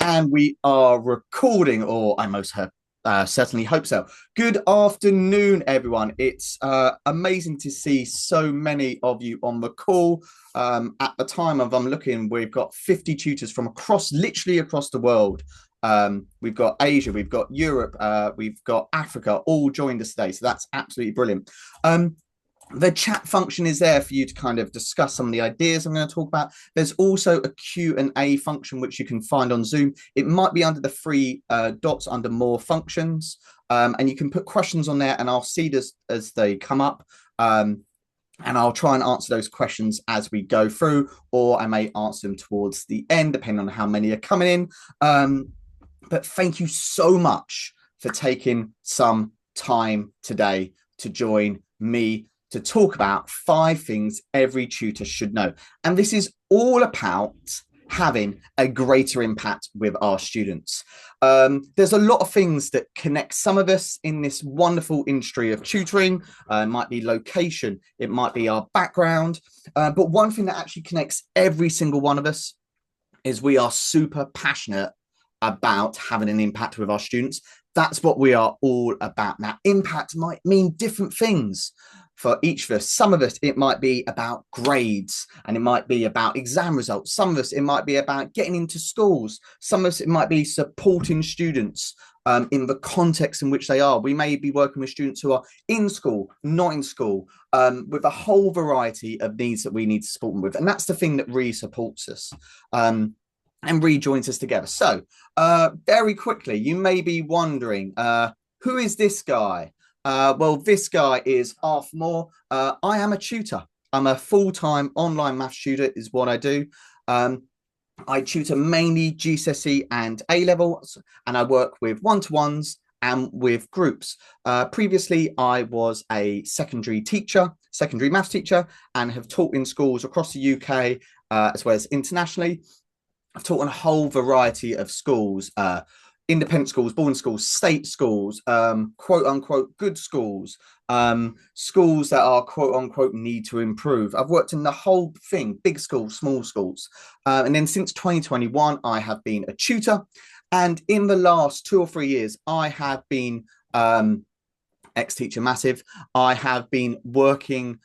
And we are recording, or I most certainly hope so. Good afternoon, everyone. It's amazing to see so many of you on the call. At the time of I'm looking, we've got 50 tutors from literally across the world. We've got Asia, we've got Europe, we've got Africa, all joined us today. So that's absolutely brilliant. The chat function is there for you to kind of discuss some of the ideas I'm going to talk about. There's also a Q&A function which you can find on Zoom. It might be under the three dots under more functions, and you can put questions on there and I'll see this as they come up. And I'll try and answer those questions as we go through, or I may answer them towards the end, depending on how many are coming in. But thank you so much for taking some time today to join me to talk about 5 things every tutor should know. And this is all about having a greater impact with our students. There's a lot of things that connect some of us in this wonderful industry of tutoring. It might be location, it might be our background, but one thing that actually connects every single one of us is we are super passionate about having an impact with our students. That's what we are all about. Now, impact might mean different things for each of us. Some of us, it might be about grades and it might be about exam results. Some of us, it might be about getting into schools. Some of us, it might be supporting students in the context in which they are. We may be working with students who are in school, not in school, with a whole variety of needs that we need to support them with. And that's the thing that really supports us. And rejoins us together. So very quickly, you may be wondering, who is this guy? Well, this guy is Arth Moore. I am a tutor. I'm a full-time online maths tutor is what I do. I tutor mainly GCSE and A-level, and I work with one-to-ones and with groups. Previously, I was a secondary maths teacher, and have taught in schools across the UK as well as internationally. I've taught in a whole variety of schools, independent schools, boarding schools, state schools, quote unquote good schools, schools that are quote unquote need to improve. I've worked in the whole thing, big schools, small schools. And then since 2021, I have been a tutor. And in the last 2 or 3 years, I have been ex-teacher massive. I have been working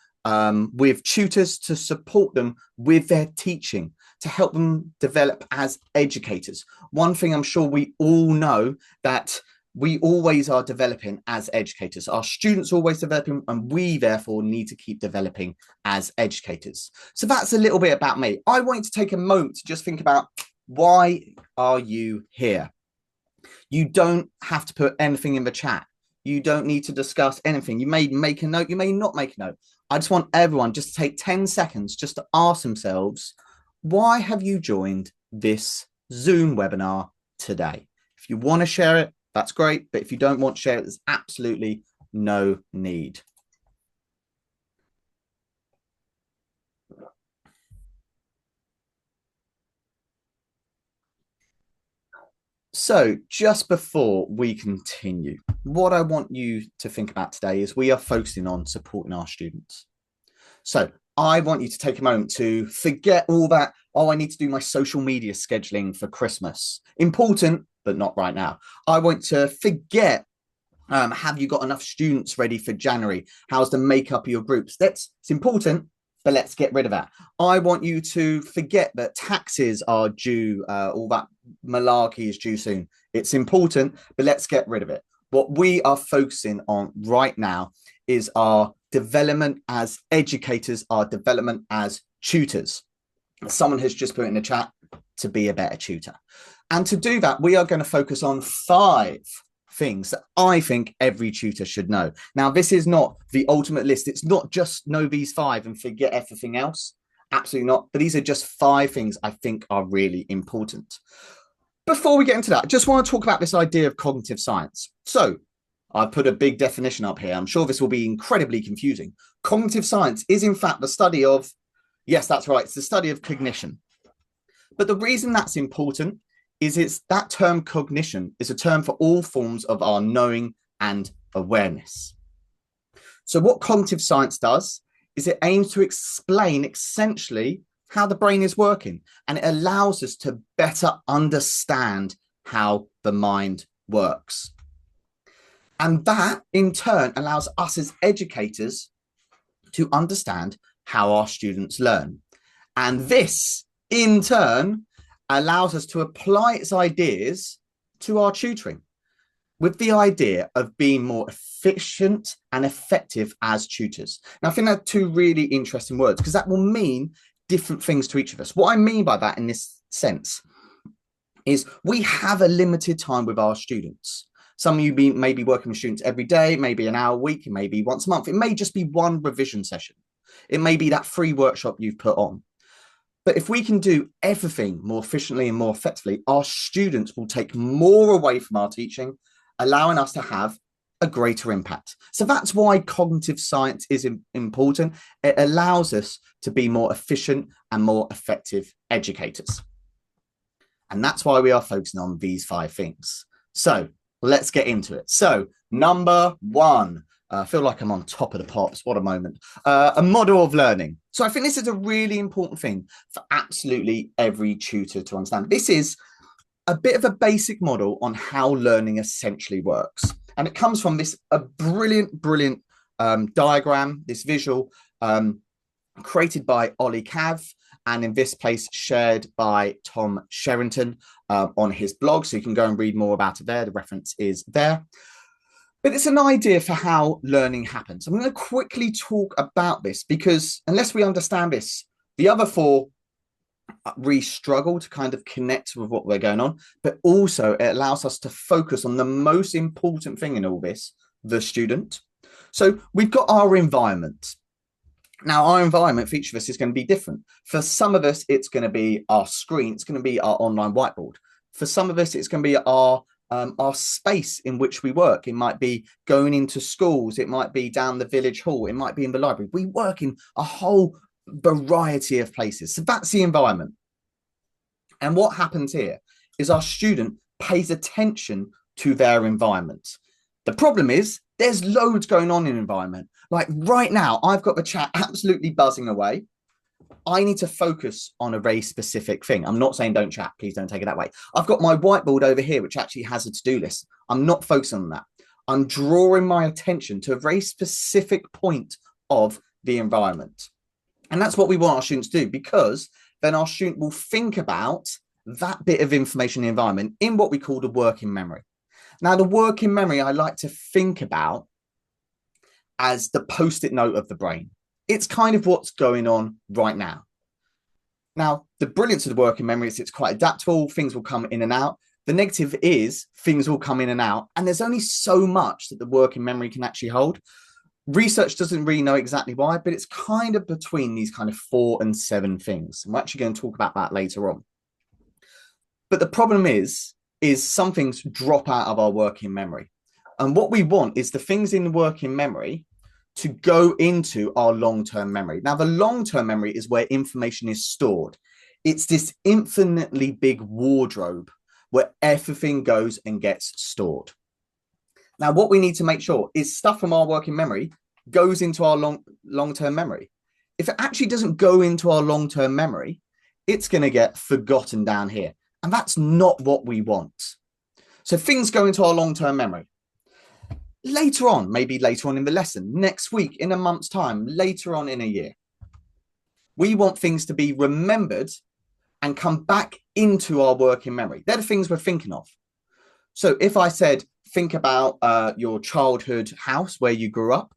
with tutors to support them with their teaching, to help them develop as educators. One thing I'm sure we all know, that we always are developing as educators. Our students are always developing, and we therefore need to keep developing as educators. So that's a little bit about me. I want you to take a moment to just think about, why are you here? You don't have to put anything in the chat. You don't need to discuss anything. You may make a note, you may not make a note. I just want everyone just to take 10 seconds just to ask themselves, why have you joined this Zoom webinar today? If you want to share it, that's great. But if you don't want to share it, there's absolutely no need. So just before we continue, what I want you to think about today is we are focusing on supporting our students. So I want you to take a moment to forget all that, oh, I need to do my social media scheduling for Christmas. Important, but not right now. I want to forget, have you got enough students ready for January? How's the makeup of your groups? It's important, but let's get rid of that. I want you to forget that taxes are due, all that malarkey is due soon. It's important, but let's get rid of it. What we are focusing on right now is our development as educators, our development as tutors. Someone has just put in the chat, to be a better tutor. And to do that, we are going to focus on 5 things that I think every tutor should know. Now, this is not the ultimate list. It's not just know these 5 and forget everything else. Absolutely not. But these are just 5 things I think are really important. Before we get into that, I just want to talk about this idea of cognitive science. So I put a big definition up here. I'm sure this will be incredibly confusing. Cognitive science is in fact the study of, yes, that's right, it's the study of cognition. But the reason that's important is that term cognition is a term for all forms of our knowing and awareness. So what cognitive science does is it aims to explain essentially how the brain is working, and it allows us to better understand how the mind works. And that in turn allows us as educators to understand how our students learn. And this in turn allows us to apply its ideas to our tutoring, with the idea of being more efficient and effective as tutors. Now, I think they're two really interesting words because that will mean different things to each of us. What I mean by that in this sense is we have a limited time with our students. Some of you may be working with students every day, maybe an hour a week, it may be once a month. It may just be one revision session. It may be that free workshop you've put on. But if we can do everything more efficiently and more effectively, our students will take more away from our teaching, allowing us to have a greater impact. So that's why cognitive science is important. It allows us to be more efficient and more effective educators. And that's why we are focusing on these 5 things. So let's get into it. So number 1, I feel like I'm on top of the pops. What a moment. A model of learning. So I think this is a really important thing for absolutely every tutor to understand. This is a bit of a basic model on how learning essentially works. And it comes from this brilliant diagram, this visual created by Ollie Cav, and in this place shared by Tom Sherrington on his blog. So you can go and read more about it there. The reference is there. But it's an idea for how learning happens. I'm going to quickly talk about this because unless we understand this, the other 4 really struggle to kind of connect with what we're going on, but also it allows us to focus on the most important thing in all this, the student. So we've got our environment. Now, our environment for each of us is going to be different. For some of us, it's going to be our screen. It's going to be our online whiteboard. For some of us, it's going to be our space in which we work. It might be going into schools. It might be down the village hall. It might be in the library. We work in a whole variety of places. So that's the environment. And what happens here is our student pays attention to their environment. The problem is there's loads going on in environment. Like right now, I've got the chat absolutely buzzing away. I need to focus on a very specific thing. I'm not saying don't chat. Please don't take it that way. I've got my whiteboard over here, which actually has a to-do list. I'm not focusing on that. I'm drawing my attention to a very specific point of the environment. And that's what we want our students to do, because then our student will think about that bit of information in the environment in what we call the working memory. Now, the working memory I like to think about as the post-it note of the brain. It's kind of what's going on right now. Now, the brilliance of the working memory is it's quite adaptable. Things will come in and out. The negative is things will come in and out. And there's only so much that the working memory can actually hold. Research doesn't really know exactly why, but it's kind of between these kind of 4 and 7 things. I'm actually going to talk about that later on. But the problem is some things drop out of our working memory. And what we want is the things in the working memory to go into our long-term memory. Now, the long-term memory is where information is stored. It's this infinitely big wardrobe where everything goes and gets stored. Now, what we need to make sure is stuff from our working memory goes into our long-term memory. If it actually doesn't go into our long-term memory, it's going to get forgotten down here. And that's not what we want. So things go into our long-term memory. Later on, maybe later on in the lesson, next week, in a month's time, later on in a year, we want things to be remembered and come back into our working memory. They're the things we're thinking of. So if I said, think about your childhood house where you grew up,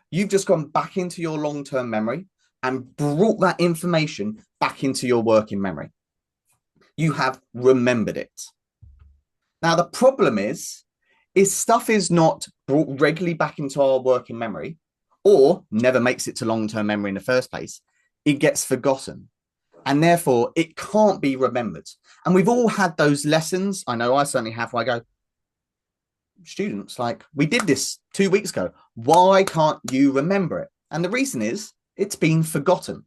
you've just gone back into your long-term memory and brought that information back into your working memory. You have remembered it. Now, the problem is stuff is not brought regularly back into our working memory or never makes it to long-term memory in the first place. It gets forgotten and therefore it can't be remembered. And we've all had those lessons. I know I certainly have, where I go, students, like, we did this 2 weeks ago. Why can't you remember it? And the reason is it's been forgotten.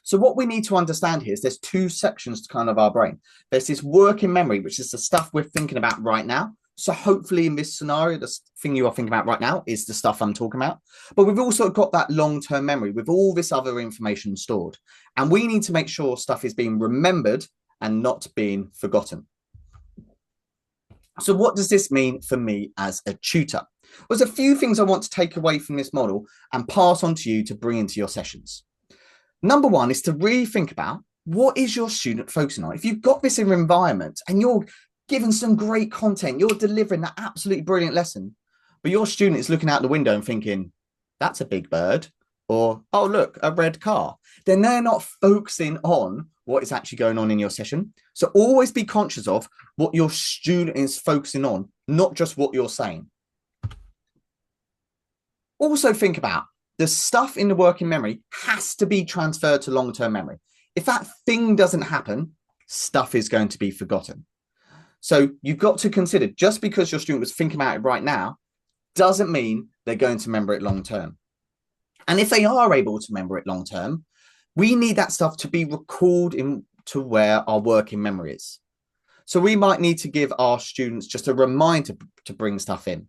So what we need to understand here is there's 2 sections to kind of our brain. There's this working memory, which is the stuff we're thinking about right now. So hopefully in this scenario, the thing you are thinking about right now is the stuff I'm talking about. But we've also got that long-term memory with all this other information stored. And we need to make sure stuff is being remembered and not being forgotten. So what does this mean for me as a tutor? Well, there's a few things I want to take away from this model and pass on to you to bring into your sessions. Number one is to really think about, what is your student focusing on? If you've got this in your environment and you're giving some great content, you're delivering that absolutely brilliant lesson, but your student is looking out the window and thinking, that's a big bird, or, oh, look, a red car, then they're not focusing on what is actually going on in your session. So always be conscious of what your student is focusing on, not just what you're saying. Also think about, the stuff in the working memory has to be transferred to long-term memory. If that thing doesn't happen, stuff is going to be forgotten. So you've got to consider, just because your student was thinking about it right now, doesn't mean they're going to remember it long-term. And if they are able to remember it long-term, we need that stuff to be recalled into where our working memory is. So we might need to give our students just a reminder to bring stuff in.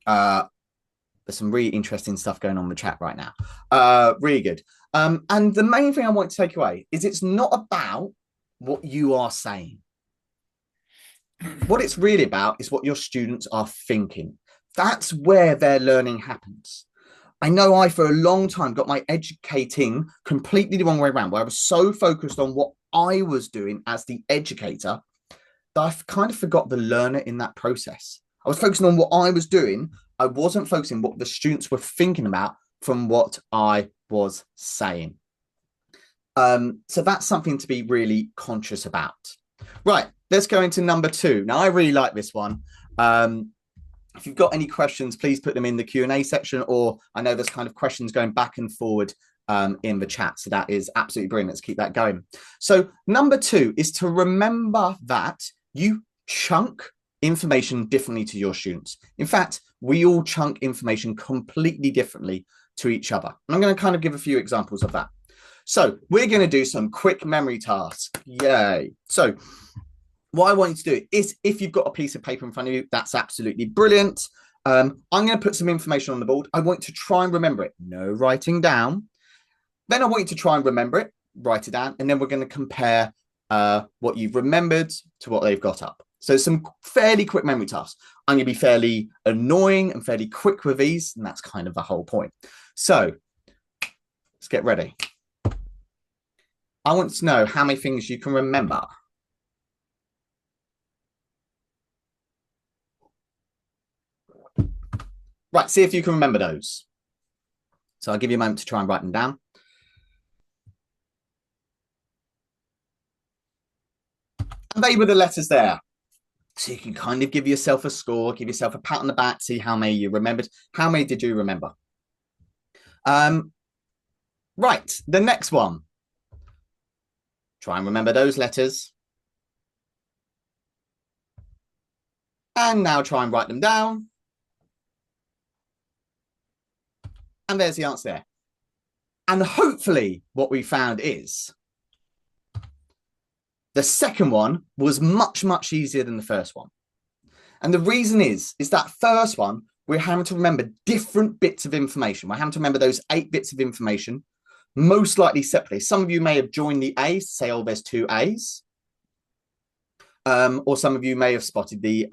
There's some really interesting stuff going on in the chat right now. Really good. And the main thing I want to take away is it's not about what you are saying. What it's really about is what your students are thinking. That's where their learning happens. I know I, for a long time, got my educating completely the wrong way around, where I was so focused on what I was doing as the educator that I kind of forgot the learner in that process. I was focusing on what I was doing. I wasn't focusing on what the students were thinking about from what I was saying. So that's something to be really conscious about. Right, let's go into number 2. Now, I really like this one. If you've got any questions, please put them in the Q&A section, or I know there's kind of questions going back and forward in the chat. So that is absolutely brilliant. Let's keep that going. So number 2 is to remember that you chunk information differently to your students. In fact, we all chunk information completely differently to each other. And I'm going to kind of give a few examples of that. So we're going to do some quick memory tasks. Yay. So what I want you to do is, if you've got a piece of paper in front of you, that's absolutely brilliant. I'm going to put some information on the board. I want you to try and remember it. No writing down. Then I want you to try and remember it, write it down, and then we're going to compare what you've remembered to what they've got up. So some fairly quick memory tasks. I'm going to be fairly annoying and fairly quick with these, and that's kind of the whole point. So let's get ready. I want to know how many things you can remember. Right, see if you can remember those. So I'll give you a moment to try and write them down. And they were the letters there. So you can kind of give yourself a score, give yourself a pat on the back, see how many you remembered. How many did you remember? Right, the next one. Try and remember those letters. And now try and write them down. And there's the answer there. And hopefully what we found is the second one was much, much easier than the first one. And the reason is that first one, we're having to remember different bits of information. We're having to remember those 8 bits of information, most likely separately. Some of you may have joined the A's to say, oh, there's 2 A's. Or some of you may have spotted the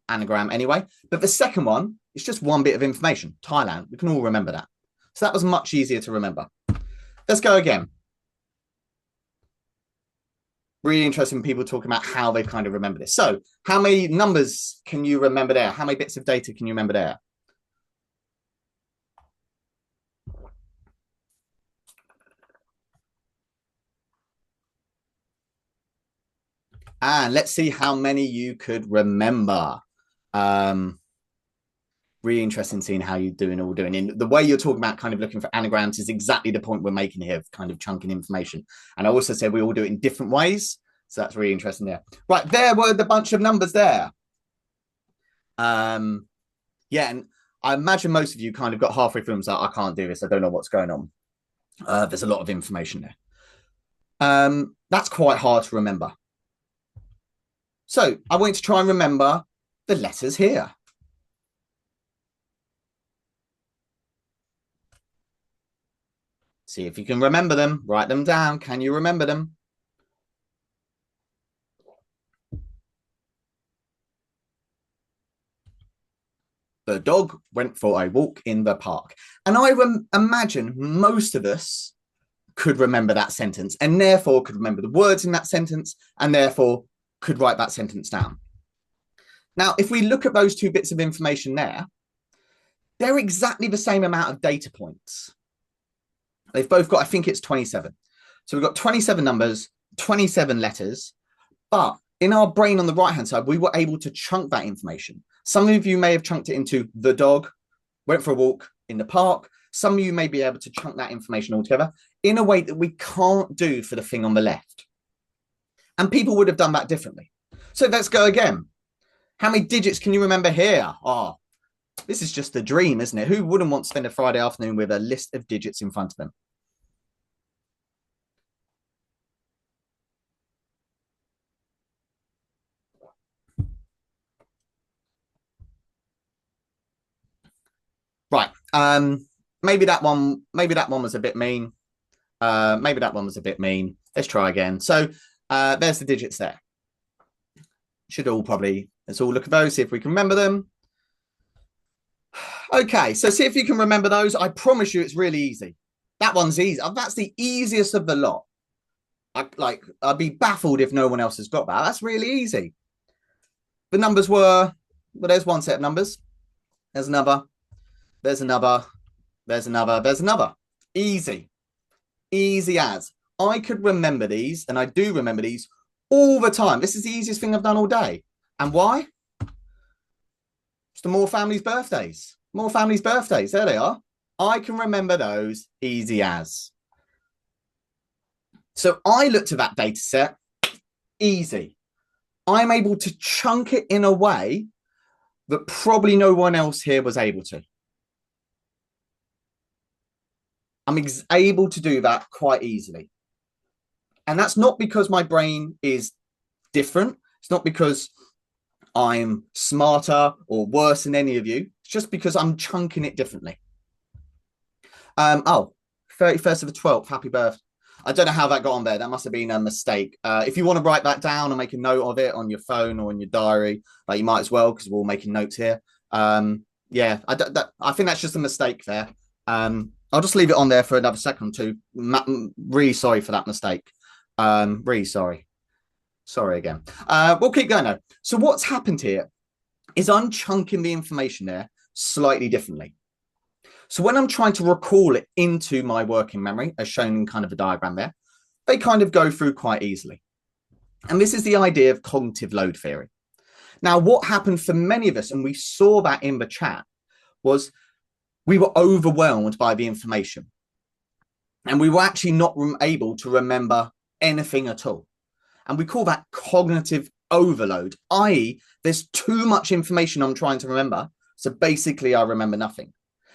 anagram anyway. But the second one is just one bit of information, Thailand. We can all remember that. So that was much easier to remember. Let's go again. Really interesting people talking about how they kind of remember this. So how many numbers can you remember there? How many bits of data can you remember there? And let's see how many you could remember. Really interesting seeing how you're doing all doing. And the way you're talking about kind of looking for anagrams is exactly the point we're making here of kind of chunking information. And I also said we all do it in different ways. So that's really interesting there. Right, there were the bunch of numbers there. Yeah, and I imagine most of you kind of got halfway through and was like, I can't do this. I don't know what's going on. There's a lot of information there. That's quite hard to remember. So I want you to try and remember the letters here. See if you can remember them. Write them down. Can you remember them? The dog went for a walk in the park. And I imagine most of us could remember that sentence and therefore could remember the words in that sentence and therefore could write that sentence down. Now, if we look at those two bits of information there, they're exactly the same amount of data points. They've both got, I think it's 27. So we've got 27 numbers, 27 letters, but in our brain on the right-hand side, we were able to chunk that information. Some of you may have chunked it into the dog went for a walk in the park. Some of you may be able to chunk that information all together in a way that we can't do for the thing on the left. And people would have done that differently. So let's go again. How many digits can you remember here? Oh, this is just a dream, isn't it? Who wouldn't want to spend a Friday afternoon with a list of digits in front of them? Right. Maybe that one was a bit mean. Maybe that one was a bit mean. Let's try again. So there's the digits there. Let's all look at those, see if we can remember them. Okay, so see if you can remember those. I promise you it's really easy. That one's easy. That's the easiest of the lot. I'd be baffled if no one else has got that. That's really easy. The numbers were, well, there's one set of numbers. There's another. There's another. There's another. There's another. Easy. Easy as. I could remember these, and I do remember these all the time. This is the easiest thing I've done all day. And why? It's the more families' birthdays. More families' birthdays. There they are. I can remember those easy as. So I looked at that data set. Easy. I'm able to chunk it in a way that probably no one else here was able to. I'm able to do that quite easily. And that's not because my brain is different. It's not because I'm smarter or worse than any of you. It's just because I'm chunking it differently. 31st of the 12th, happy birthday. I don't know how that got on there. That must have been a mistake. If you want to write that down and make a note of it on your phone or in your diary, you might as well, because we're all making notes here. Yeah, I think that's just a mistake there. I'll just leave it on there for another second or two. Really sorry for that mistake. Really sorry. Sorry again. We'll keep going though. So what's happened here is I'm chunking the information there slightly differently. So when I'm trying to recall it into my working memory, as shown in kind of a diagram there, they kind of go through quite easily. And this is the idea of cognitive load theory. Now, what happened for many of us, and we saw that in the chat, was we were overwhelmed by the information. And we were actually not able to remember anything at all. And we call that cognitive overload, i.e., there's too much information I'm trying to remember. So basically, I remember nothing.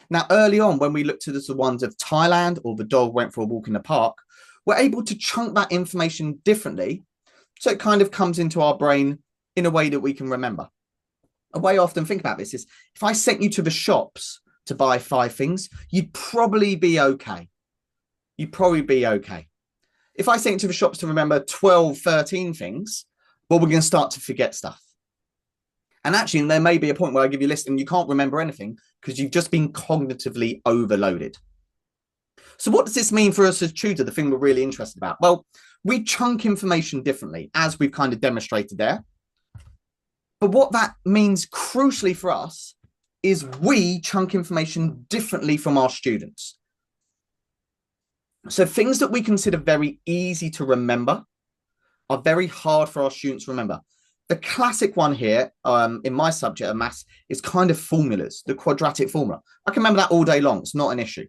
Now, early on, when we looked at the ones of Thailand or the dog went for a walk in the park, we're able to chunk that information differently. So it kind of comes into our brain in a way that we can remember. A way I often think about this is if I sent you to the shops to buy 5 things, you'd probably be okay. You'd probably be okay. If I sent you to the shops to remember 12, 13 things, well, we're going to start to forget stuff. And actually, there may be a point where I give you a list and you can't remember anything because you've just been cognitively overloaded. So what does this mean for us as tutor, the thing we're really interested about? Well, we chunk information differently, as we've kind of demonstrated there. But what that means crucially for us is we chunk information differently from our students. So things that we consider very easy to remember are very hard for our students to remember. The classic one here in my subject of maths is kind of formulas, the quadratic formula. I can remember that all day long. It's not an issue.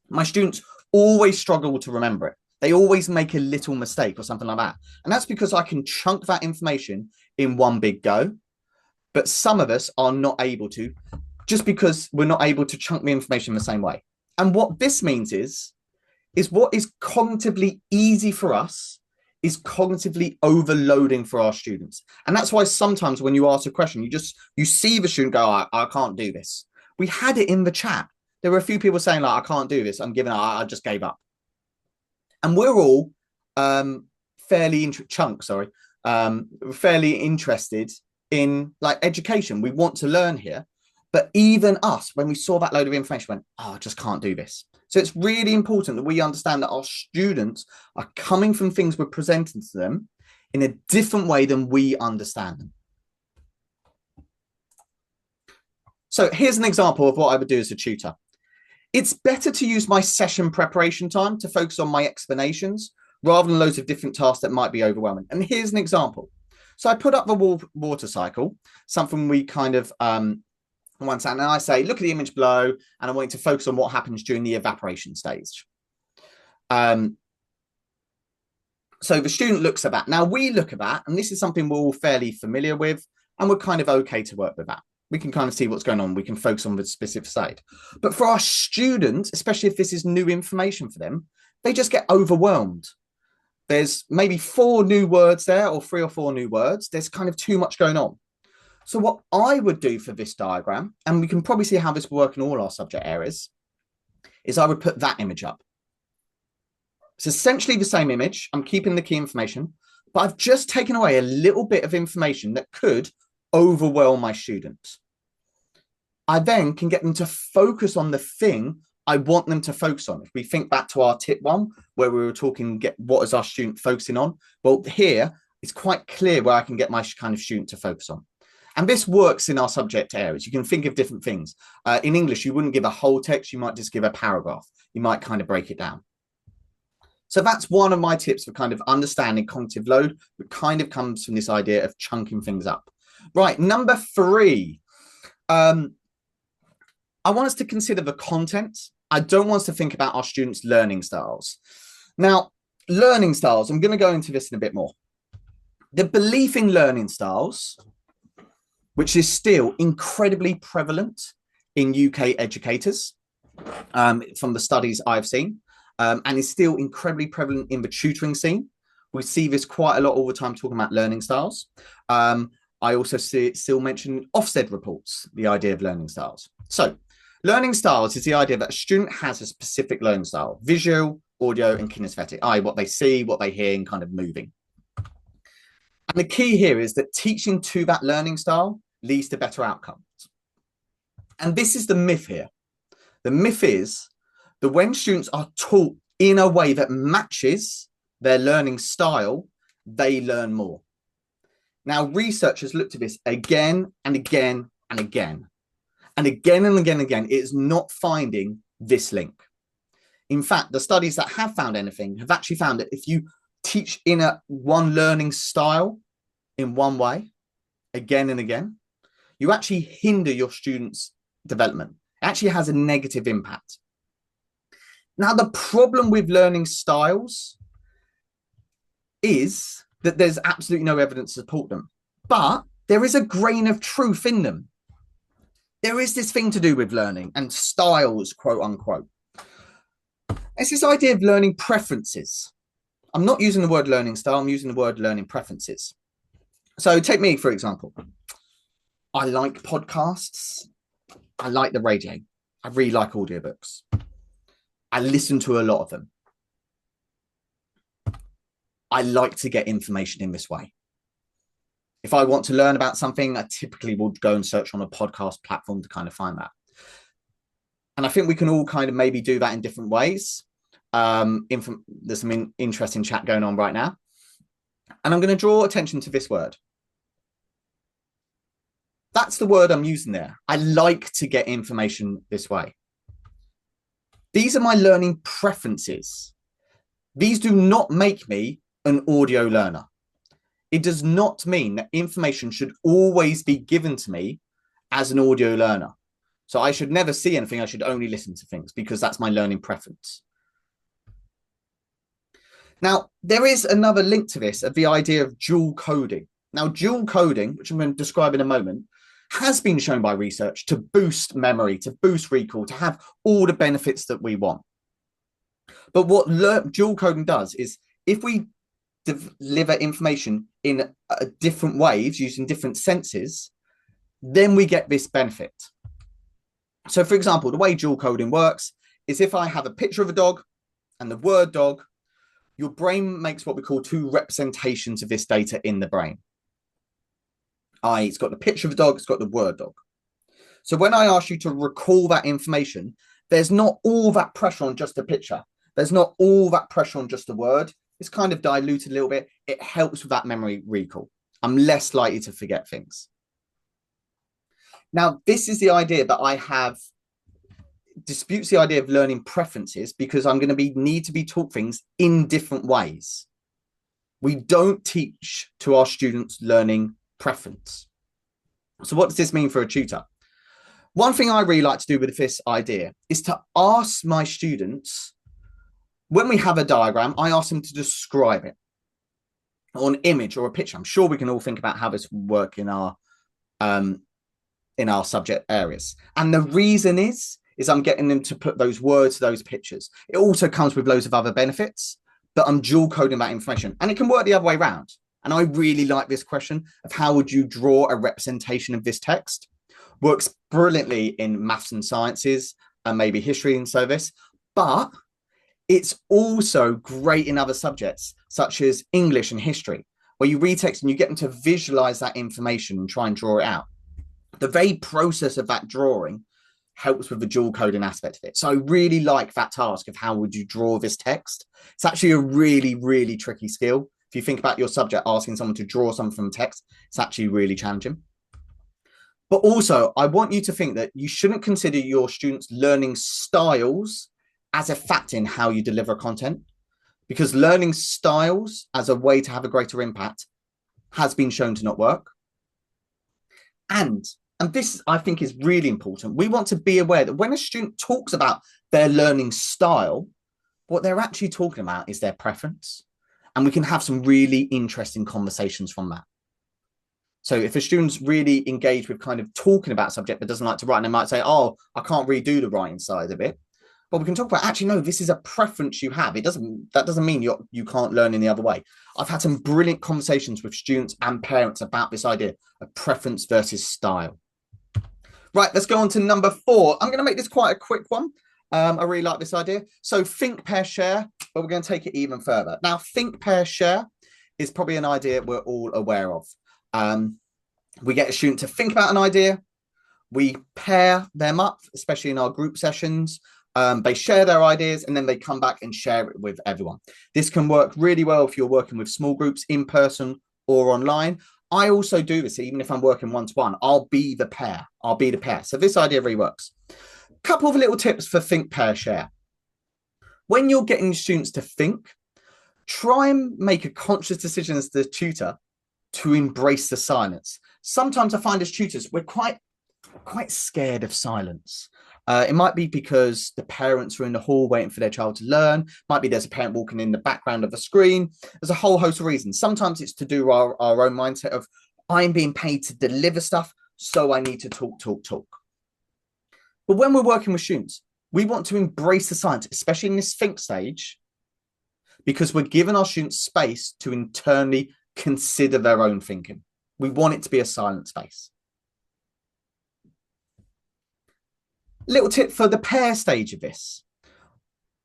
My students always struggle to remember it. They always make a little mistake or something like that. And that's because I can chunk that information in one big go. But some of us are not able to, just because we're not able to chunk the information the same way. And what this means is what is cognitively easy for us is cognitively overloading for our students. And that's why sometimes when you ask a question, you see the student go, I can't do this. We had it in the chat. There were a few people saying, like, I can't do this. I'm giving up. I just gave up. And we're all fairly interested in like education. We want to learn here. But even us, when we saw that load of information, went, I just can't do this. So it's really important that we understand that our students are coming from things we're presenting to them in a different way than we understand them. So here's an example of what I would do as a tutor. It's better to use my session preparation time to focus on my explanations rather than loads of different tasks that might be overwhelming. And here's an example. So I put up the water cycle, something we kind of once, and I say, look at the image below, and I want you to focus on what happens during the evaporation stage. So the student looks at that. Now we look at that, and this is something we're all fairly familiar with, and we're kind of okay to work with that. We can kind of see what's going on. We can focus on the specific side. But for our students, especially if this is new information for them, they just get overwhelmed. There's maybe 4 new words there, or 3 or 4 new words. There's kind of too much going on. So what I would do for this diagram, and we can probably see how this will work in all our subject areas, is I would put that image up. It's essentially the same image. I'm keeping the key information, but I've just taken away a little bit of information that could overwhelm my students. I then can get them to focus on the thing I want them to focus on. If we think back to our tip 1, where we were talking, what is our student focusing on? Well, here it's quite clear where I can get my kind of student to focus on. And this works in our subject areas. You can think of different things. In English, you wouldn't give a whole text. You might just give a paragraph. You might kind of break it down. So that's one of my tips for kind of understanding cognitive load, that kind of comes from this idea of chunking things up. Right, number 3. I want us to consider the content. I don't want us to think about our students' learning styles. Now, learning styles, I'm going to go into this in a bit more. The belief in learning styles, which is still incredibly prevalent in UK educators from the studies I've seen, and is still incredibly prevalent in the tutoring scene. We see this quite a lot all the time talking about learning styles. I also still mention Ofsted reports, the idea of learning styles. So learning styles is the idea that a student has a specific learning style: visual, audio, and kinesthetic, i.e. what they see, what they hear, and kind of moving. And the key here is that teaching to that learning style leads to better outcomes. And this is the myth here. The myth is that when students are taught in a way that matches their learning style, they learn more. Now, researchers looked at this again and again and again. And again and again and again, it is not finding this link. In fact, the studies that have found anything have actually found that if you teach in one learning style in one way, again and again, you actually hinder your students' development. It actually has a negative impact. Now, the problem with learning styles is that there's absolutely no evidence to support them, but there is a grain of truth in them. There is this thing to do with learning and styles, quote unquote. It's this idea of learning preferences. I'm not using the word learning style, I'm using the word learning preferences. So take me, for example. I like podcasts. I like the radio. I really like audiobooks. I listen to a lot of them. I like to get information in this way. If I want to learn about something, I typically will go and search on a podcast platform to kind of find that. And I think we can all kind of maybe do that in different ways. There's some interesting chat going on right now. And I'm going to draw attention to this word. That's the word I'm using there. I like to get information this way. These are my learning preferences. These do not make me an audio learner. It does not mean that information should always be given to me as an audio learner. So I should never see anything. I should only listen to things because that's my learning preference. Now, there is another link to this of the idea of dual coding. Now, dual coding, which I'm going to describe in a moment, has been shown by research to boost memory, to boost recall, to have all the benefits that we want. But what dual coding does is if we deliver information in different ways using different senses, then we get this benefit. So, for example, the way dual coding works is if I have a picture of a dog and the word dog, your brain makes what we call two representations of this data in the brain. It's got the picture of a dog, it's got the word dog. So when I ask you to recall that information, there's not all that pressure on just a picture. There's not all that pressure on just a word. It's kind of diluted a little bit. It helps with that memory recall. I'm less likely to forget things. Now, this is the idea that I have disputes the idea of learning preferences, because I'm going to need to be taught things in different ways. We don't teach to our students learning preference. So what does this mean for a tutor? One thing I really like to do with this idea is to ask my students, when we have a diagram, I ask them to describe it, or an image or a picture. I'm sure we can all think about how this will work in our subject areas. And the reason is I'm getting them to put those words to those pictures. It also comes with loads of other benefits, but I'm dual coding that information. And it can work the other way around. And I really like this question of how would you draw a representation of this text? Works brilliantly in maths and sciences and maybe history and so this, but it's also great in other subjects such as English and history, where you read text and you get them to visualize that information and try and draw it out. The very process of that drawing helps with the dual coding aspect of it. So I really like that task of how would you draw this text. It's actually a really, really tricky skill. If you think about your subject, asking someone to draw something from text, it's actually really challenging. But also, I want you to think that you shouldn't consider your students' learning styles as a factor in how you deliver content, because learning styles as a way to have a greater impact has been shown to not work. And this, I think, is really important. We want to be aware that when a student talks about their learning style, what they're actually talking about is their preference. And we can have some really interesting conversations from that. So if a student's really engaged with kind of talking about a subject but doesn't like to write, and they might say, oh, I can't really do the writing side of it. Well, we can talk about, actually, no, this is a preference you have. That doesn't mean you can't learn in the other way. I've had some brilliant conversations with students and parents about this idea of preference versus style. Right, let's go on to number 4. I'm going to make this quite a quick one. I really like this idea. So think, pair, share, but we're going to take it even further. Now, think, pair, share is probably an idea we're all aware of. We get a student to think about an idea. We pair them up, especially in our group sessions. They share their ideas and then they come back and share it with everyone. This can work really well if you're working with small groups in person or online. I also do this even if I'm working one-to-one. I'll be the pair. So this idea really works. Couple of little tips for think, pair, share. When you're getting students to think, try and make a conscious decision as the tutor to embrace the silence. Sometimes I find as tutors, we're quite scared of silence. It might be because the parents are in the hall waiting for their child to learn. Might be there's a parent walking in the background of the screen. There's a whole host of reasons. Sometimes it's to do with our own mindset of, I'm being paid to deliver stuff, so I need to talk. But when we're working with students, we want to embrace the silence, especially in this think stage, because we're giving our students space to internally consider their own thinking. We want it to be a silent space. Little tip for the pair stage of this.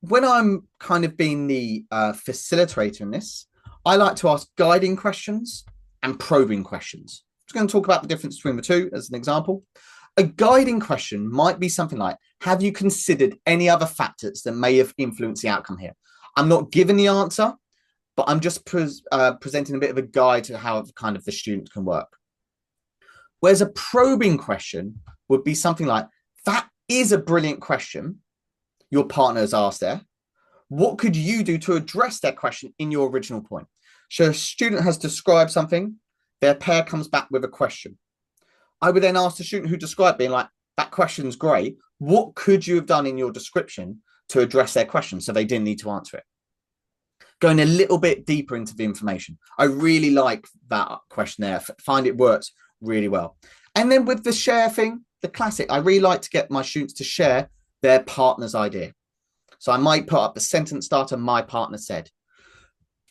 When I'm kind of being the facilitator in this, I like to ask guiding questions and probing questions. I'm just going to talk about the difference between the two as an example. A guiding question might be something like, have you considered any other factors that may have influenced the outcome here? I'm not giving the answer, but I'm just presenting a bit of a guide to how kind of the student can work. Whereas a probing question would be something like, that is a brilliant question your partner has asked there. What could you do to address that question in your original point? So a student has described something, their pair comes back with a question. I would then ask the student who described being like, that question's great. What could you have done in your description to address their question so they didn't need to answer it? Going a little bit deeper into the information. I really like that question there. Find it works really well. And then with the share thing, the classic, I really like to get my students to share their partner's idea. So I might put up the sentence starter, my partner said.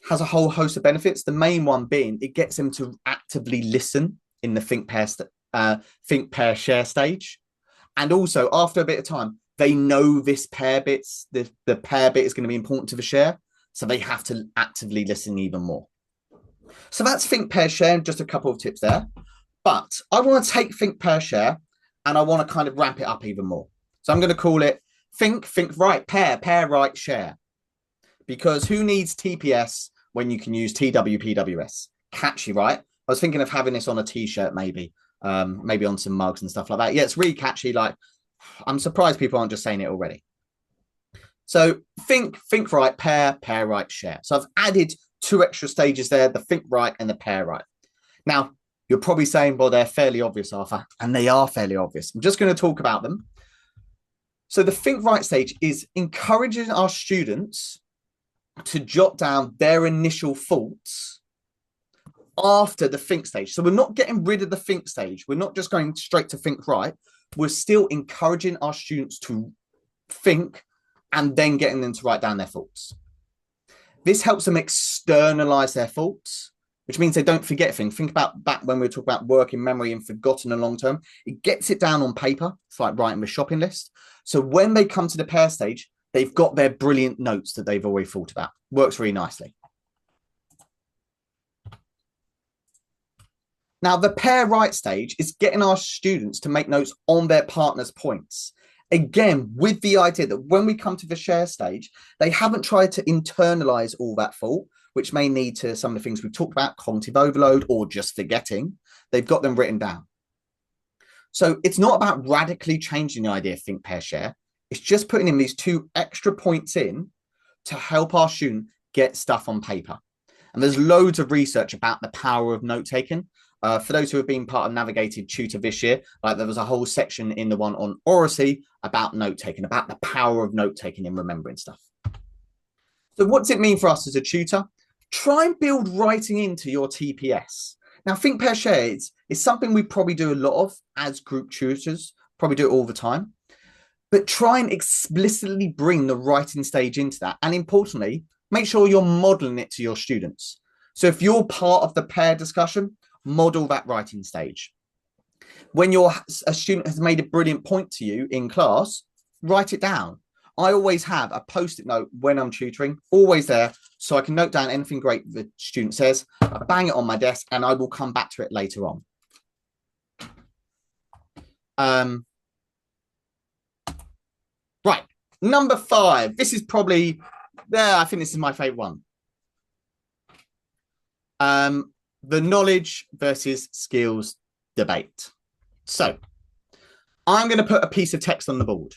has a whole host of benefits. The main one being it gets them to actively listen in the think, pair, share stage. And also, after a bit of time, they know this the pair bit is going to be important to the share. So they have to actively listen even more. So that's think, pair, share, just a couple of tips there. But I want to take think, pair, share, and I want to kind of ramp it up even more. So I'm going to call it think, right, pair, right, share. Because who needs TPS when you can use TWPWS? Catchy, right? I was thinking of having this on a t-shirt, maybe on some mugs and stuff like that. Yeah, it's really catchy. Like, I'm surprised people aren't just saying it already. So think right, pair right, share. So I've added two extra stages there, the think right and the pair right. Now, you're probably saying, well, they're fairly obvious, Arthur, and they are fairly obvious. I'm just going to talk about them. So the think right stage is encouraging our students to jot down their initial thoughts after the think stage. So we're not getting rid of the think stage. We're not just going straight to think right. We're still encouraging our students to think and then getting them to write down their thoughts. This helps them externalize their thoughts, which means they don't forget things. Think about back when we were talking about working memory and forgotten a long term. It gets it down on paper. It's like writing a shopping list. So when they come to the pair stage, they've got their brilliant notes that they've already thought about. Works really nicely. Now, the pair right stage is getting our students to make notes on their partner's points. Again, with the idea that when we come to the share stage, they haven't tried to internalize all that thought, which may lead to some of the things we've talked about, cognitive overload or just forgetting. They've got them written down. So it's not about radically changing the idea of think, pair, share. It's just putting in these two extra points in to help our student get stuff on paper. And there's loads of research about the power of note taking. For those who have been part of Navigated Tutor this year, like there was a whole section in the one on oracy about note taking, about the power of note taking in remembering stuff. So what does it mean for us as a tutor? Try and build writing into your TPS. Now, think, pair, share is something we probably do a lot of as group tutors, probably do it all the time. But try and explicitly bring the writing stage into that. And importantly, make sure you're modeling it to your students. So if you're part of the pair discussion, model that writing stage. When a student has made a brilliant point to you in class, write it down. I always have a post-it note when I'm tutoring, always there, so I can note down anything great the student says, I bang it on my desk, and I will come back to it later on. Right, number 5. This is probably, I think this is my favorite one. The knowledge versus skills debate. So I'm going to put a piece of text on the board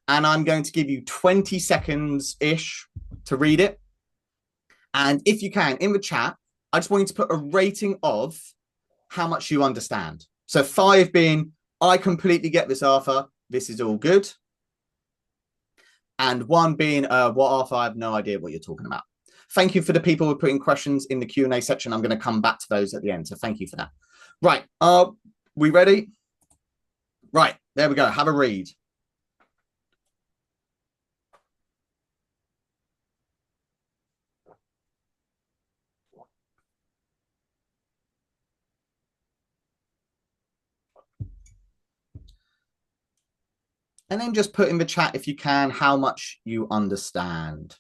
and I'm going to give you 20 seconds-ish to read it. And if you can, in the chat, I just want you to put a rating of how much you understand. So 5 being, I completely get this, Arthur. This is all good. And 1 being, what, Arthur? I have no idea what you're talking about. Thank you for the people who are putting questions in the Q&A section. I'm going to come back to those at the end. So thank you for that. Right. Are we ready? Right. There we go. Have a read. And then just put in the chat, if you can, how much you understand.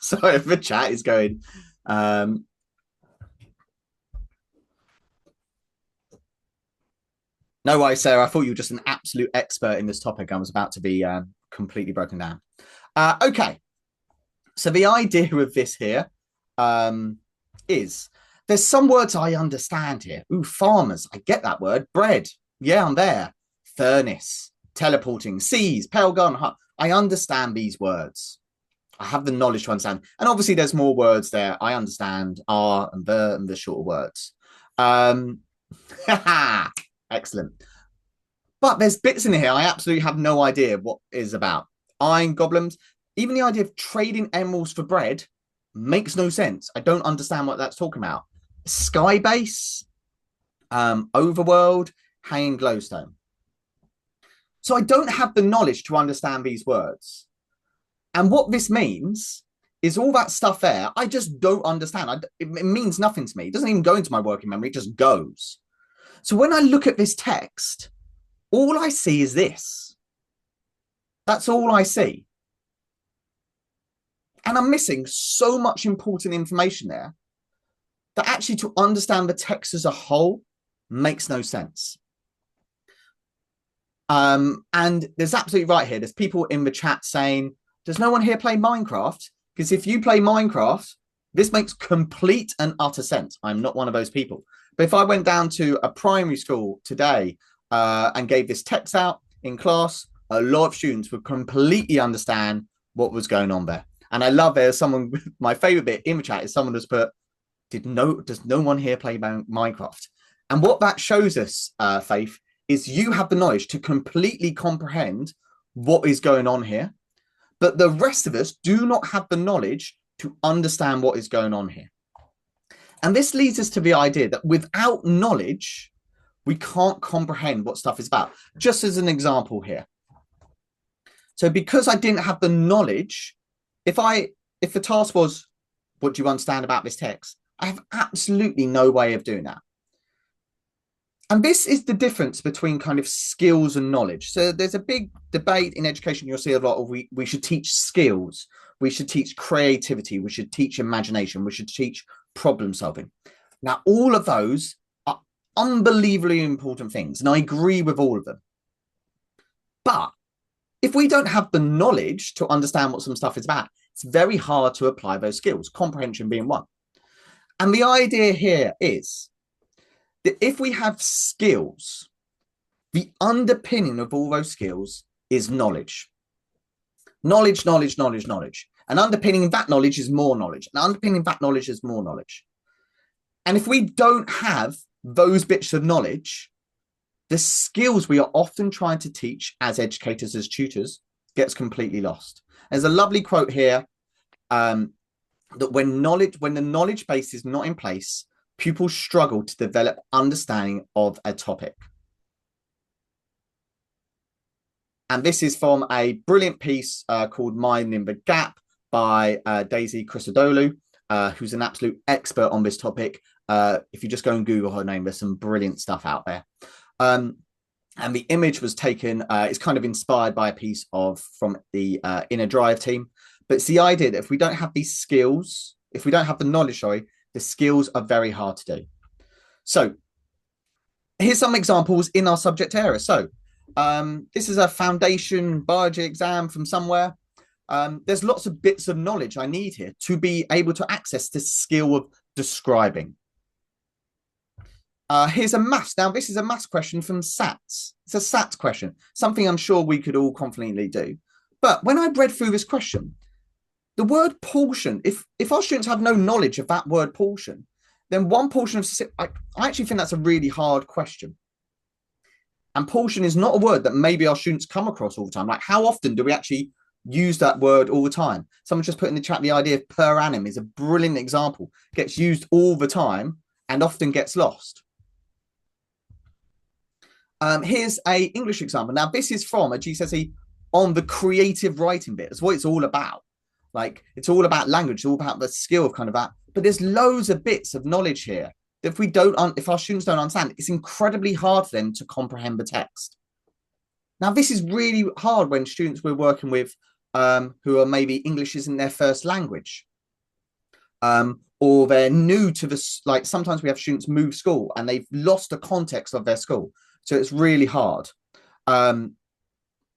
Sorry if the chat is going. No worries, Sarah. I thought you were just an absolute expert in this topic. I was about to be completely broken down. Okay. So the idea of this here is there's some words I understand here. Ooh, farmers. I get that word. Bread. Yeah, I'm there. Furnace. Teleporting. Seas. Pale gun. I understand these words. I have the knowledge to understand. And obviously there's more words there. I understand are and the shorter words. Excellent. But there's bits in here I absolutely have no idea what is about. Iron goblins, even the idea of trading emeralds for bread. Makes no sense. I don't understand what that's talking about. Skybase, overworld, hanging glowstone. So I don't have the knowledge to understand these words. And what this means is all that stuff there, I just don't understand. It means nothing to me. It doesn't even go into my working memory, it just goes. So when I look at this text, all I see is this. That's all I see. And I'm missing so much important information there that actually to understand the text as a whole makes no sense. And there's absolutely right here. There's people in the chat saying, does no one here play Minecraft? Because if you play Minecraft, this makes complete and utter sense. I'm not one of those people. But if I went down to a primary school today and gave this text out in class, a lot of students would completely understand what was going on there. And I love there's someone, my favorite bit in the chat is someone has put, does no one here play Minecraft? And what that shows us, Faith, is you have the knowledge to completely comprehend what is going on here. But the rest of us do not have the knowledge to understand what is going on here. And this leads us to the idea that without knowledge, we can't comprehend what stuff is about. Just as an example here. So because I didn't have the knowledge, if the task was, what do you understand about this text? I have absolutely no way of doing that. And this is the difference between kind of skills and knowledge. So there's a big debate in education. You'll see a lot of we should teach skills. We should teach creativity. We should teach imagination. We should teach problem solving. Now, all of those are unbelievably important things. And I agree with all of them. But if we don't have the knowledge to understand what some stuff is about, it's very hard to apply those skills, comprehension being one. And the idea here is that if we have skills, the underpinning of all those skills is knowledge. Knowledge, knowledge, knowledge, knowledge. And underpinning that knowledge is more knowledge. And underpinning that knowledge is more knowledge. And if we don't have those bits of knowledge, the skills we are often trying to teach as educators, as tutors, gets completely lost. There's a lovely quote here that when the knowledge base is not in place, pupils struggle to develop understanding of a topic. And this is from a brilliant piece called Minding the Gap by Daisy Christodoulou, who's an absolute expert on this topic. If you just go and Google her name, there's some brilliant stuff out there. And the image was taken, it's kind of inspired by a piece from the Inner Drive team. But it's the idea that if we don't have these skills, if we don't have the knowledge, the skills are very hard to do. So here's some examples in our subject area. So this is a foundation biology exam from somewhere. There's lots of bits of knowledge I need here to be able to access this skill of describing. Here's a maths. Now, this is a maths question from SATs. It's a SATs question, something I'm sure we could all confidently do. But when I read through this question, the word portion, if our students have no knowledge of that word portion, then one portion of, I actually think that's a really hard question. And portion is not a word that maybe our students come across all the time. Like, how often do we actually use that word all the time? Someone just put in the chat the idea of per annum is a brilliant example. Gets used all the time and often gets lost. Here's a English example. Now, this is from a GCSE on the creative writing bit. That's what it's all about. Like, it's all about language, it's all about the skill of kind of that. But there's loads of bits of knowledge here that if our students don't understand, it's incredibly hard for them to comprehend the text. Now, this is really hard when students we're working with who are maybe English isn't their first language. Or they're new to this, like sometimes we have students move school and they've lost the context of their school. So it's really hard.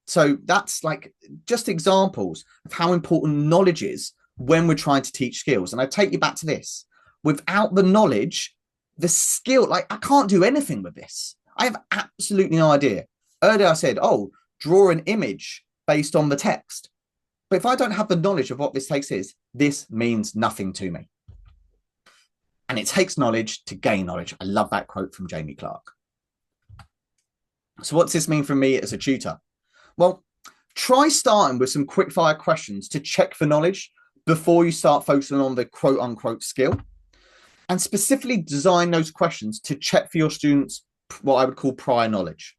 So that's like just examples of how important knowledge is when we're trying to teach skills. And I take you back to this. Without the knowledge, the skill, like I can't do anything with this. I have absolutely no idea. Earlier I said, oh, draw an image based on the text. But if I don't have the knowledge of what this text is, this means nothing to me. And it takes knowledge to gain knowledge. I love that quote from Jamie Clark. So what's this mean for me as a tutor? Well, try starting with some quick fire questions to check for knowledge before you start focusing on the quote unquote skill, and specifically design those questions to check for your students what I would call prior knowledge.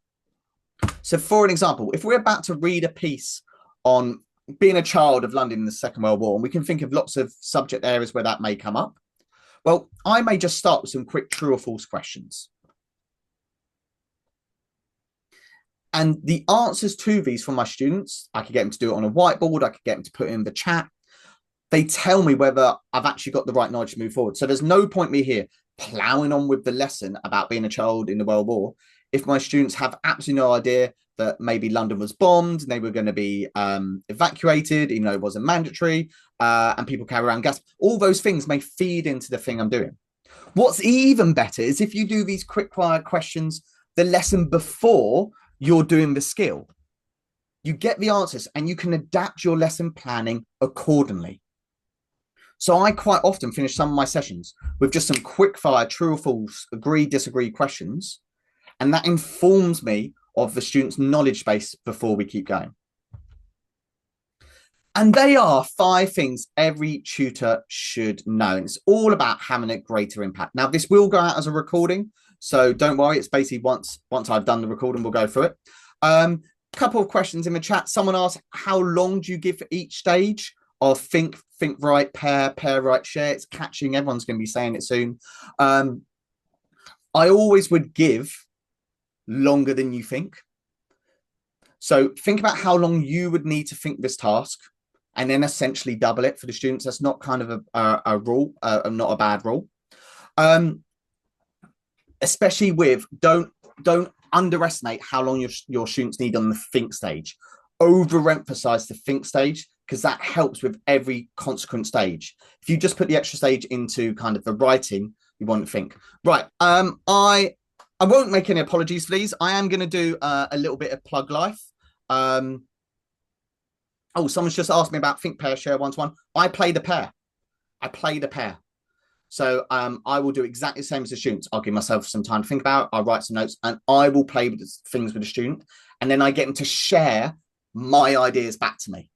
So for an example, if we're about to read a piece on being a child of London in the Second World War, and we can think of lots of subject areas where that may come up, well, I may just start with some quick true or false questions. And the answers to these from my students, I could get them to do it on a whiteboard, I could get them to put it in the chat. They tell me whether I've actually got the right knowledge to move forward. So there's no point me here plowing on with the lesson about being a child in the World War if my students have absolutely no idea that maybe London was bombed and they were going to be evacuated, even though it wasn't mandatory, and people carry around gas. All those things may feed into the thing I'm doing. What's even better is if you do these quick fire questions the lesson before you're doing the skill. You get the answers and you can adapt your lesson planning accordingly. So I quite often finish some of my sessions with just some quick fire, true or false, agree, disagree questions. And that informs me of the student's knowledge base before we keep going. And they are 5 things every tutor should know. And it's all about having a greater impact. Now, this will go out as a recording, so don't worry. It's basically once I've done the recording, we'll go through it. Couple of questions in the chat. Someone asked, how long do you give for each stage of think right, pair right, share? It's catching. Everyone's going to be saying it soon. I always would give longer than you think. So think about how long you would need to think this task and then essentially double it for the students. That's not kind of a rule, not a bad rule. Especially with, don't underestimate how long your students need on the think stage. Overemphasize the think stage because that helps with every consequent stage. If you just put the extra stage into kind of the writing, you won't think. Right, I won't make any apologies for these. I am going to do a little bit of plug life. Oh, someone's just asked me about think, pair, share, 1-to-1. I play the pair. So I will do exactly the same as the students. I'll give myself some time to think about it. I'll write some notes and I will play with things with the student. And then I get them to share my ideas back to me.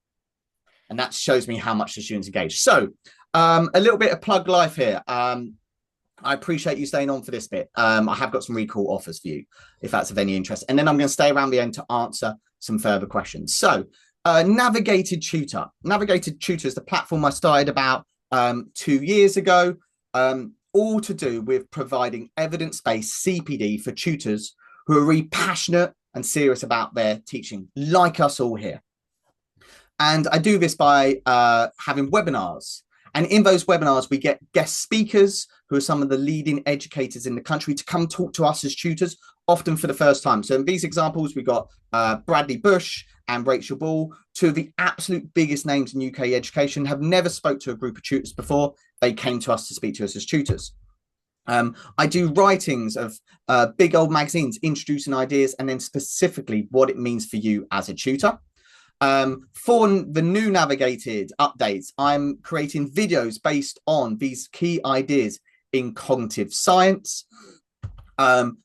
And that shows me how much the students engage. So a little bit of plug life here. I appreciate you staying on for this bit. I have got some recall offers for you, if that's of any interest. And then I'm going to stay around the end to answer some further questions. So Navigated Tutor. Navigated Tutor is the platform I started about 2 years ago, all to do with providing evidence-based CPD for tutors who are really passionate and serious about their teaching, like us all here. And I do this by having webinars. And in those webinars, we get guest speakers who are some of the leading educators in the country to come talk to us as tutors, often for the first time. So in these examples, we've got Bradley Bush and Rachel Ball, 2 of the absolute biggest names in UK education, have never spoke to a group of tutors before. They came to us to speak to us as tutors. I do writings of big old magazines introducing ideas and then specifically what it means for you as a tutor. For the new Navigated updates, I'm creating videos based on these key ideas in cognitive science.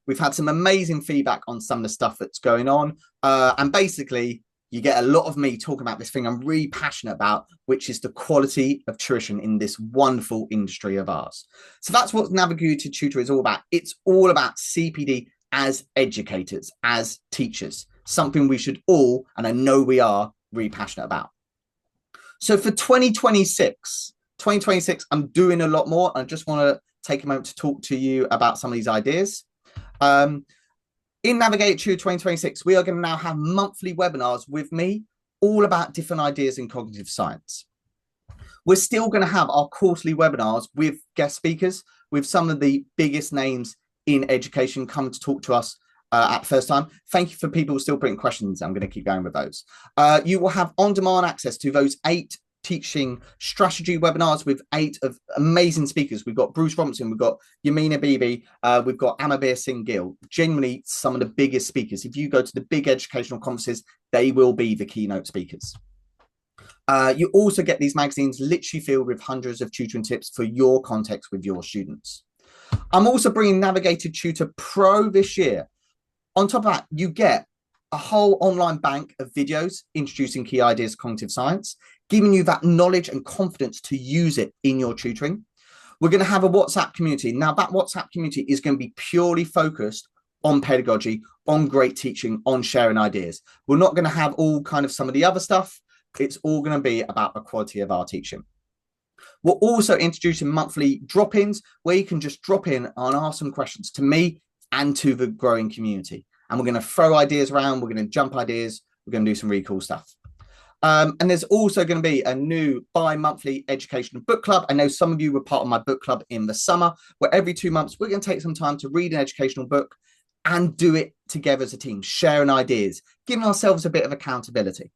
We've had some amazing feedback on some of the stuff that's going on. And basically, you get a lot of me talking about this thing I'm really passionate about, which is the quality of tuition in this wonderful industry of ours. So that's what Navigated Tutor is all about. It's all about CPD as educators, as teachers, something we should all, and I know we are, really passionate about. So for 2026, I'm doing a lot more. I just want to take a moment to talk to you about some of these ideas. In Navigate Tutor 2026, we are going to now have monthly webinars with me, all about different ideas in cognitive science. We're still going to have our quarterly webinars with guest speakers, with some of the biggest names in education come to talk to us at the first time. Thank you for people who are still putting questions. I'm going to keep going with those. You will have on-demand access to those 8 teaching strategy webinars with 8 of amazing speakers. We've got Bruce Robinson, we've got Yamina Bibi, we've got Amabir Singh Gill, genuinely some of the biggest speakers. If you go to the big educational conferences, they will be the keynote speakers. You also get these magazines literally filled with hundreds of tutoring tips for your context with your students. I'm also bringing Navigated Tutor Pro this year. On top of that, you get a whole online bank of videos introducing key ideas of cognitive science. giving you that knowledge and confidence to use it in your tutoring. We're going to have a WhatsApp community. Now, that WhatsApp community is going to be purely focused on pedagogy, on great teaching, on sharing ideas. We're not going to have all kind of some of the other stuff. It's all going to be about the quality of our teaching. We're also introducing monthly drop-ins where you can just drop in and ask some questions to me and to the growing community. And we're going to throw ideas around. We're going to jump ideas. We're going to do some really cool stuff. And there's also going to be a new bi-monthly educational book club. I know some of you were part of my book club in the summer, where every 2 months we're going to take some time to read an educational book and do it together as a team, sharing ideas, giving ourselves a bit of accountability.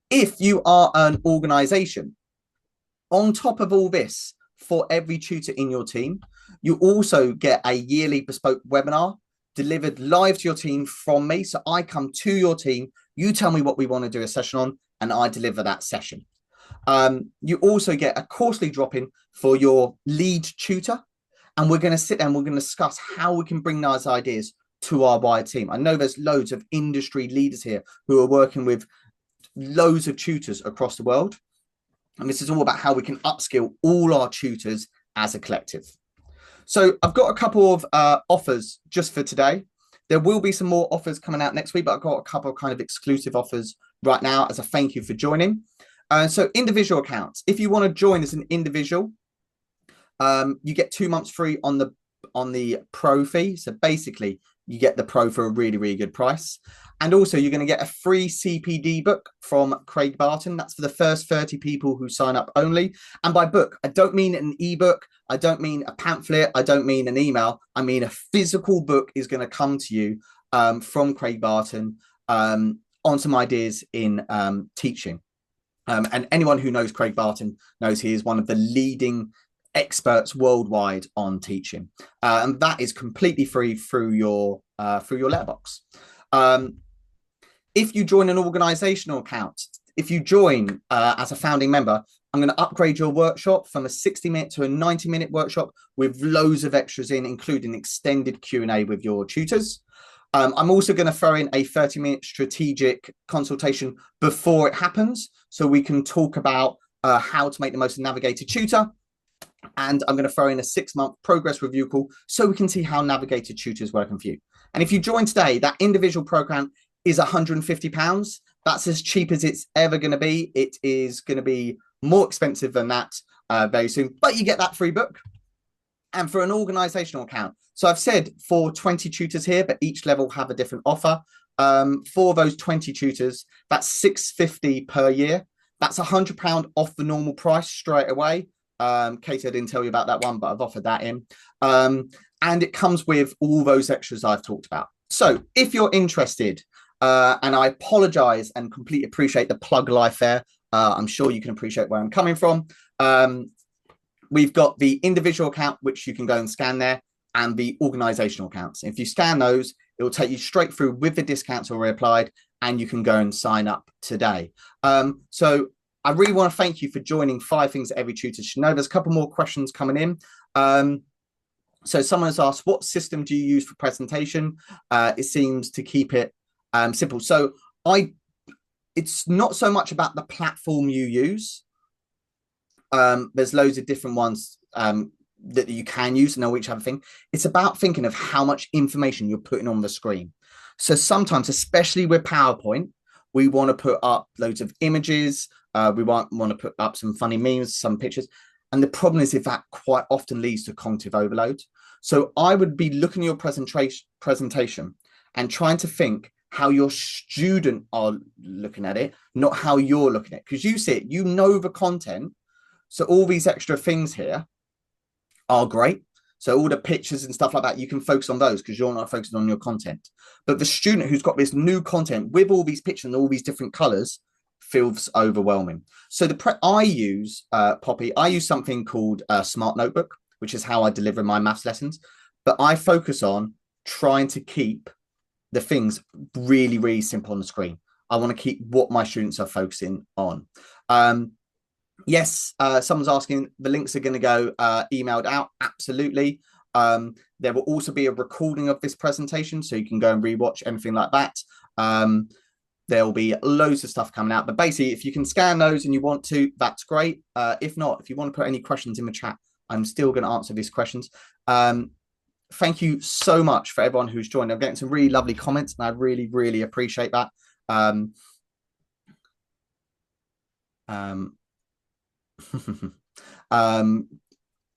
If you are an organization, on top of all this, for every tutor in your team, you also get a yearly bespoke webinar delivered live to your team from me. So I come to your team, you tell me what we want to do a session on, and I deliver that session. You also get a quarterly drop-in for your lead tutor, and we're going to sit and we're going to discuss how we can bring those ideas to our wider team. I know there's loads of industry leaders here who are working with loads of tutors across the world. And this is all about how we can upskill all our tutors as a collective. So I've got a couple of offers just for today. There will be some more offers coming out next week, but I've got a couple of kind of exclusive offers right now as a thank you for joining. So individual accounts. If you want to join as an individual, you get 2 months free on the pro fee. So basically, you get the pro for a really, really good price. And also, you're going to get a free CPD book from Craig Barton. That's for the first 30 people who sign up only. And by book, I don't mean an ebook. I don't mean a pamphlet. I don't mean an email. I mean a physical book is going to come to you from Craig Barton on some ideas in teaching. And anyone who knows Craig Barton knows he is one of the leading experts worldwide on teaching. And that is completely free through your letterbox. If you join an organizational account, if you join as a founding member, I'm going to upgrade your workshop from a 60-minute to a 90-minute workshop with loads of extras in, including extended Q&A with your tutors. I'm also going to throw in a 30-minute strategic consultation before it happens, so we can talk about how to make the most of Navigator Tutor. And I'm going to throw in a 6-month progress review call so we can see how Navigator Tutor is working for you. And if you join today, that individual program is £150. That's as cheap as it's ever going to be. It is going to be more expensive than that very soon, but you get that free book. And for an organizational account, so I've said for 20 tutors here, but each level have a different offer. For those 20 tutors, that's £650 per year. That's £100 off the normal price straight away. Katie, I didn't tell you about that one, but I've offered that in. And it comes with all those extras I've talked about. So if you're interested, and I apologize and completely appreciate the plug life there. I'm sure you can appreciate where I'm coming from. We've got the individual account, which you can go and scan there, and the organizational accounts. If you scan those, it will take you straight through with the discounts already applied, and you can go and sign up today. So I really want to thank you for joining 5 Things That Every Tutor Should Know. There's a couple more questions coming in. So someone has asked, what system do you use for presentation? It seems to keep it simple. So it's not so much about the platform you use. There's loads of different ones that you can use and know each other thing. It's about thinking of how much information you're putting on the screen. So sometimes, especially with PowerPoint, we want to put up loads of images. We want to put up some funny memes, some pictures. And the problem is if that quite often leads to cognitive overload. So I would be looking at your presentation and trying to think how your student are looking at it, not how you're looking at it. Because you see it, you know the content. So all these extra things here are great. So all the pictures and stuff like that, you can focus on those because you're not focusing on your content. But the student who's got this new content with all these pictures and all these different colors feels overwhelming. So I use, Poppy, I use something called a Smart Notebook, which is how I deliver my maths lessons. But I focus on trying to keep the things really, really simple on the screen. I want to keep what my students are focusing on. Yes, someone's asking, the links are going to go emailed out. Absolutely. There will also be a recording of this presentation, so you can go and rewatch anything like that. there'll be loads of stuff coming out. But basically, if you can scan those and you want to, that's great. If not, if you want to put any questions in the chat, I'm still going to answer these questions. Thank you so much for everyone who's joined. I'm getting some really lovely comments, and I really, really appreciate that.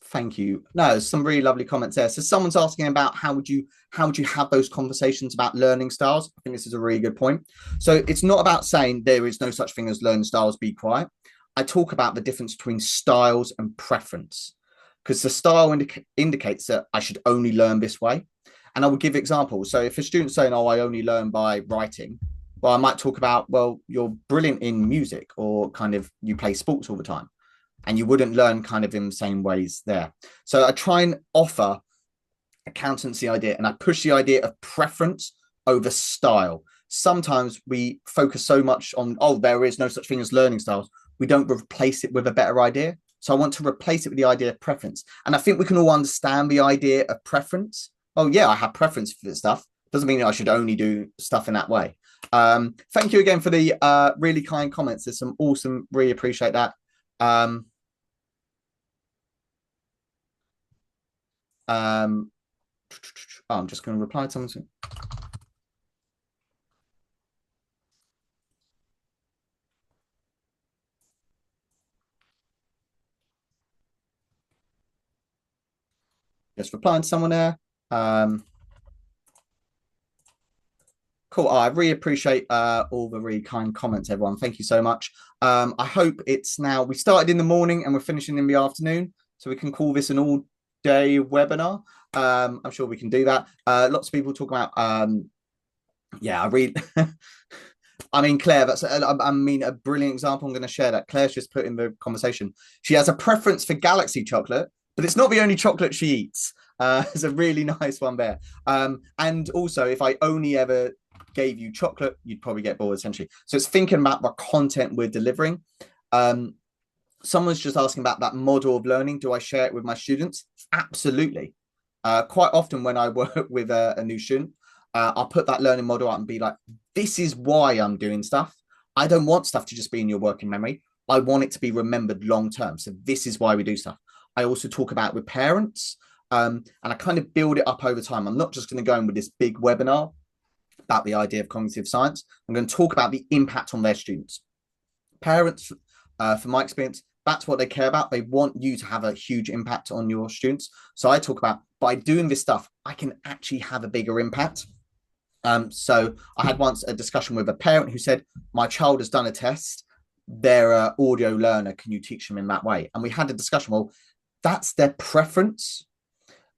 Thank you. No, some really lovely comments there. So someone's asking about how would you have those conversations about learning styles? I think this is a really good point. So it's not about saying there is no such thing as learning styles, be quiet. I talk about the difference between styles and preference, because the style indicates that I should only learn this way. And I will give examples. So if a student's saying, oh, I only learn by writing, well, I might talk about, well, you're brilliant in music, or kind of you play sports all the time, and you wouldn't learn kind of in the same ways there. So I try and offer accountancy idea, and I push the idea of preference over style. Sometimes we focus so much on, oh, there is no such thing as learning styles, we don't replace it with a better idea. So I want to replace it with the idea of preference. And I think we can all understand the idea of preference. Oh yeah, I have preference for this stuff. Doesn't mean I should only do stuff in that way. Thank you again for the really kind comments. There's some awesome, really appreciate that. I'm just going to reply to something. Just replying to someone there. Cool. I really appreciate all the really kind comments, everyone. Thank you so much. I hope it's now, we started in the morning and we're finishing in the afternoon, so we can call this an all-day webinar. I'm sure we can do that. Lots of people talk about, yeah, I read. I mean, Claire, that's, I mean, a brilliant example. I'm going to share that. Claire's just put in the conversation. She has a preference for Galaxy chocolate, but it's not the only chocolate she eats. It's a really nice one there. And also, if I only ever gave you chocolate, you'd probably get bored, essentially. So it's thinking about the content we're delivering. Someone's just asking about that model of learning. Do I share it with my students? Absolutely. Quite often when I work with a new student, I'll put that learning model out and be like, this is why I'm doing stuff. I don't want stuff to just be in your working memory. I want it to be remembered long term. So this is why we do stuff. I also talk about with parents, and I kind of build it up over time. I'm not just going to go in with this big webinar about the idea of cognitive science. I'm going to talk about the impact on their students. Parents, from my experience, that's what they care about. They want you to have a huge impact on your students. So I talk about, by doing this stuff, I can actually have a bigger impact. So I had once a discussion with a parent who said, my child has done a test. They're an audio learner. Can you teach them in that way? And we had a discussion. Well, that's their preference.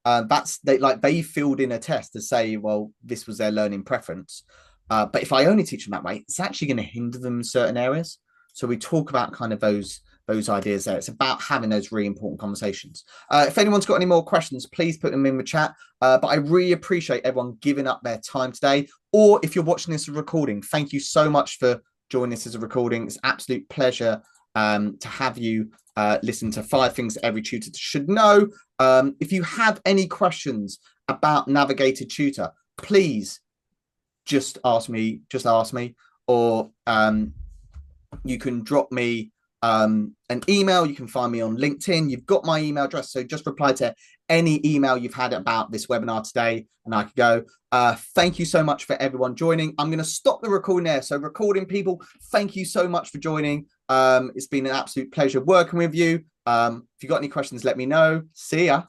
They filled in a test to say, well, this was their learning preference. But if I only teach them that way, it's actually going to hinder them in certain areas. So we talk about kind of those ideas there. It's about having those really important conversations. If anyone's got any more questions, please put them in the chat. But I really appreciate everyone giving up their time today. Or if you're watching this as a recording, thank you so much for joining this as a recording. It's an absolute pleasure to have you listen to 5 things every tutor should know. If you have any questions about Navigated Tutor, please just ask me, or you can drop me an email. You can find me on LinkedIn. You've got my email address, so just reply to any email you've had about this webinar today, and I could go. Thank you so much for everyone joining. I'm going to stop the recording there. So recording people, thank you so much for joining. It's been an absolute pleasure working with you. If you've got any questions, let me know. See ya.